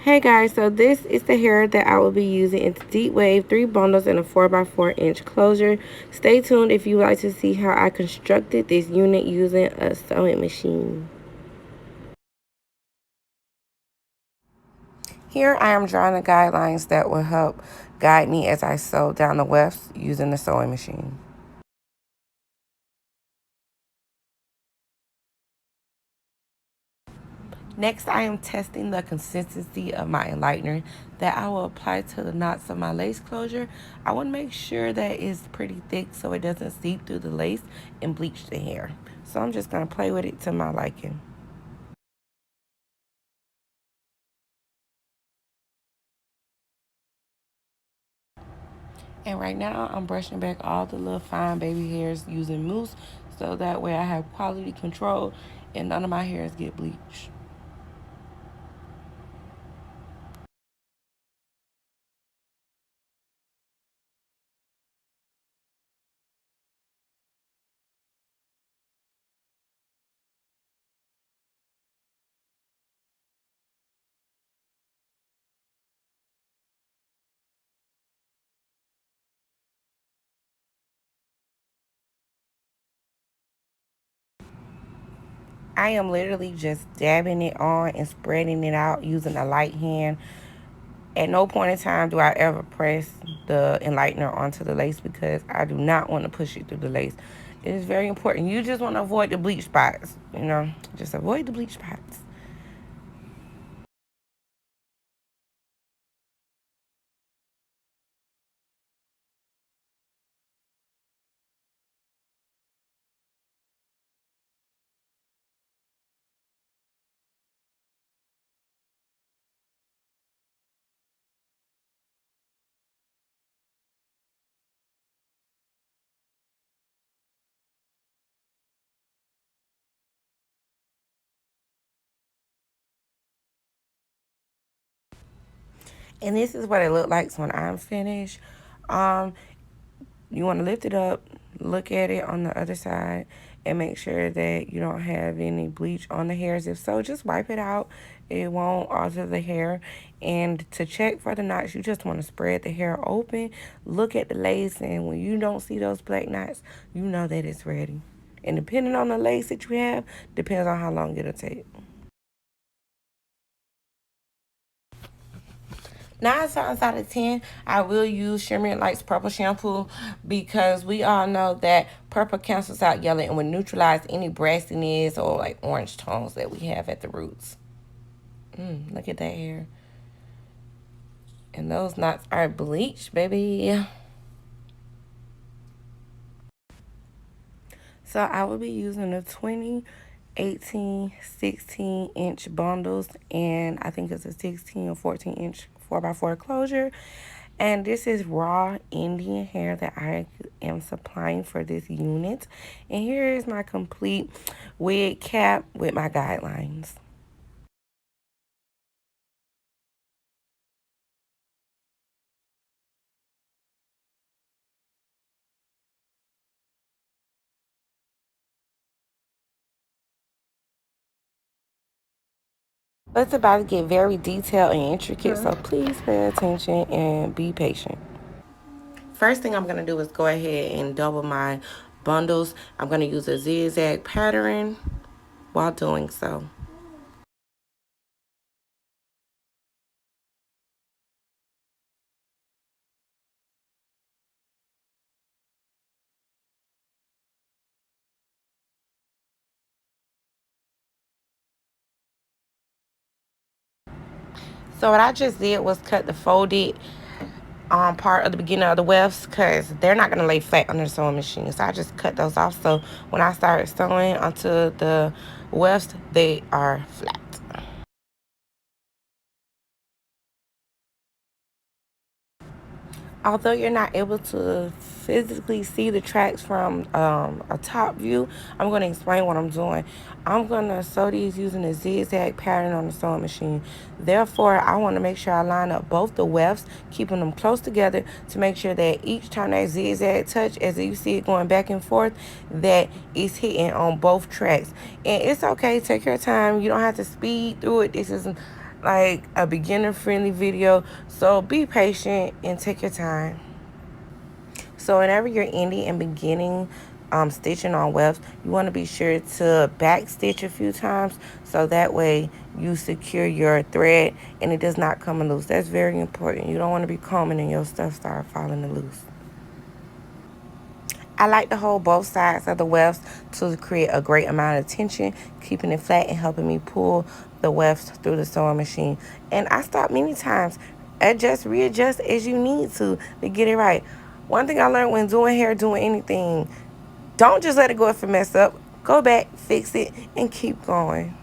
Hey guys, so this is the hair that I will be using. It's Deep Wave, 3 bundles in a 4x4 inch closure. Stay tuned if you would like to see how I constructed this unit using a sewing machine. Here I am drawing the guidelines that will help guide me as I sew down the wefts using the sewing machine. Next, I am testing the consistency of my enlightener that I will apply to the knots of my lace closure. I want to make sure that it's pretty thick so it doesn't seep through the lace and bleach the hair. So I'm just going to play with it to my liking. And right now, I'm brushing back all the little fine baby hairs using mousse so that way I have quality control and none of my hairs get bleached. I am literally just dabbing it on and spreading it out using a light hand. At no point in time do I ever press the enlightener onto the lace because I do not want to push it through the lace. It is very important. You just want to avoid the bleach spots, just avoid the bleach spots. And this is what it looked like when I'm finished. Um, you want to lift it up, look at it on the other side, and make sure that you don't have any bleach on the hairs. If so, just wipe it out. It won't alter the hair. And to check for the knots, you just want to spread the hair open, look at the lace, and when you don't see those black knots, you know that it's ready. And depending on the lace that you have, depends on how long it'll take. 9 times out of 10, I will use Shimmering Lights Purple Shampoo because we all know that purple cancels out yellow and will neutralize any brassiness or like orange tones that we have at the roots. Look at that hair. And those knots are bleached, baby. So I will be using the 20, 18, 16-inch bundles, and I think it's a 16 or 14-inch 4x4 closure. And this is raw Indian hair that I am supplying for this unit. And here is my complete wig cap with my guidelines. It's about to get very detailed and intricate, so please pay attention and be patient. First thing I'm going to do is go ahead and double my bundles. I'm going to use a zigzag pattern while doing so. So what I just did was cut the folded part of the beginning of the wefts because they're not going to lay flat on the sewing machine. So I just cut those off. So when I start sewing onto the wefts, they are flat. Although you're not able to physically see the tracks from a top view, I'm going to explain what I'm doing. I'm going to sew these using a zigzag pattern on the sewing machine. Therefore, I want to make sure I line up both the wefts, keeping them close together to make sure that each time that zigzag touch, as you see it going back and forth, that it's hitting on both tracks. And it's okay. Take your time. You don't have to speed through it. This is like a beginner friendly video, so be patient and take your time. So whenever you're ending and beginning stitching on wefts, you want to be sure to back stitch a few times, so that way you secure your thread and it does not come loose. That's very important. You don't want to be combing and your stuff start falling loose. I like to hold both sides of the wefts to create a great amount of tension, keeping it flat and helping me pull the wefts through the sewing machine. And I stop many times, adjust, readjust as you need to get it right. One thing I learned when doing hair, doing anything, don't just let it go if it mess up. Go back, fix it, and keep going.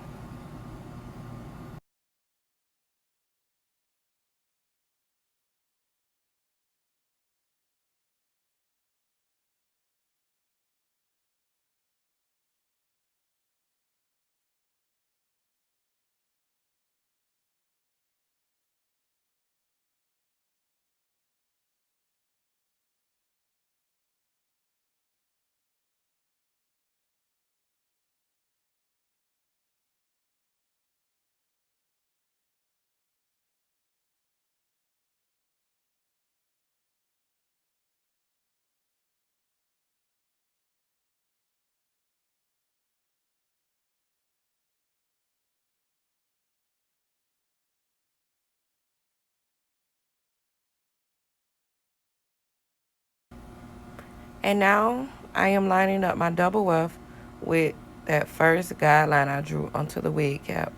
And now I am lining up my double weft with that first guideline I drew onto the wig cap.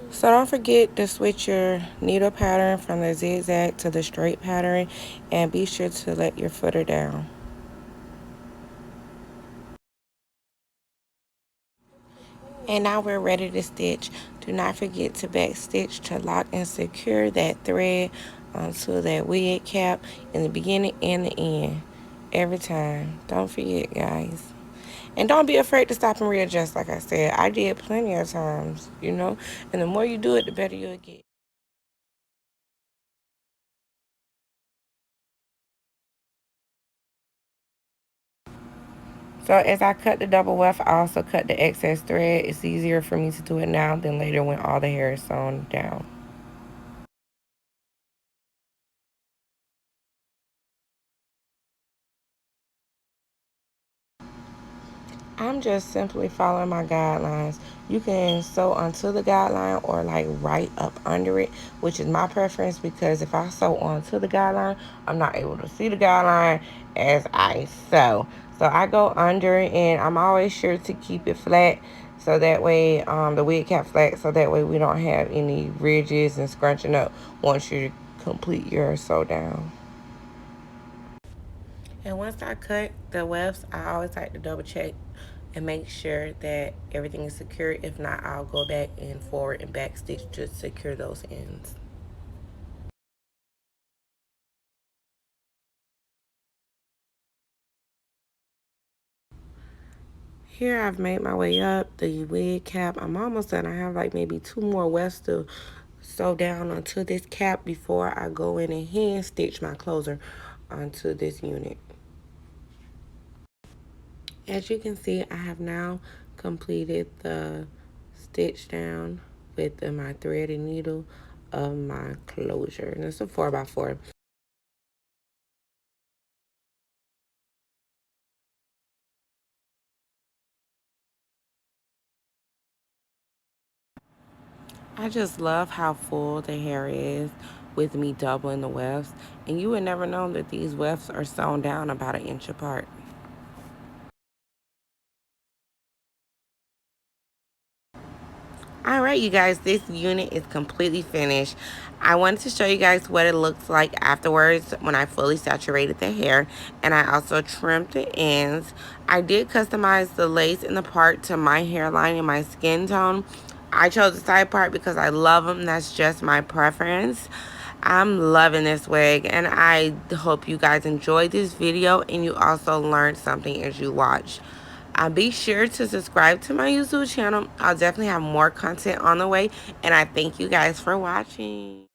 So don't forget to switch your needle pattern from the zigzag to the straight pattern, and be sure to let your footer down. And now we're ready to stitch. Do not forget to back stitch to lock and secure that thread onto that wig cap in the beginning and the end. Every time. Don't forget, guys. And don't be afraid to stop and readjust, like I said. I did plenty of times, you know. And the more you do it, the better you'll get. So as I cut the double weft, I also cut the excess thread. It's easier for me to do it now than later when all the hair is sewn down. I'm just simply following my guidelines. You can sew onto the guideline or like right up under it, which is my preference, because if I sew onto the guideline, I'm not able to see the guideline as I sew. So I go under it, and I'm always sure to keep it flat, so that way the wig cap flat, so that way we don't have any ridges and scrunching up once you complete your sew down. And once I cut the wefts, I always like to double check and make sure that everything is secure. If not, I'll go back and forward and back stitch to secure those ends. Here I've made my way up the wig cap. I'm almost done. I have like maybe two more wefts to sew down onto this cap before I go in and hand stitch my closer onto this unit. As you can see, I have now completed the stitch down with my thread and needle of my closure. And it's a 4x4. I just love how full the hair is with me doubling the wefts. And you would never know that these wefts are sewn down about an inch apart. All right, you guys, this unit is completely finished. I wanted to show you guys what it looks like afterwards when I fully saturated the hair, and I also trimmed the ends. I did customize the lace in the part to my hairline and my skin tone. I chose the side part because I love them. That's just my preference. I'm loving this wig, and I hope you guys enjoyed this video and you also learned something as you watch. Be sure to subscribe to my YouTube channel. I'll definitely have more content on the way, and I thank you guys for watching.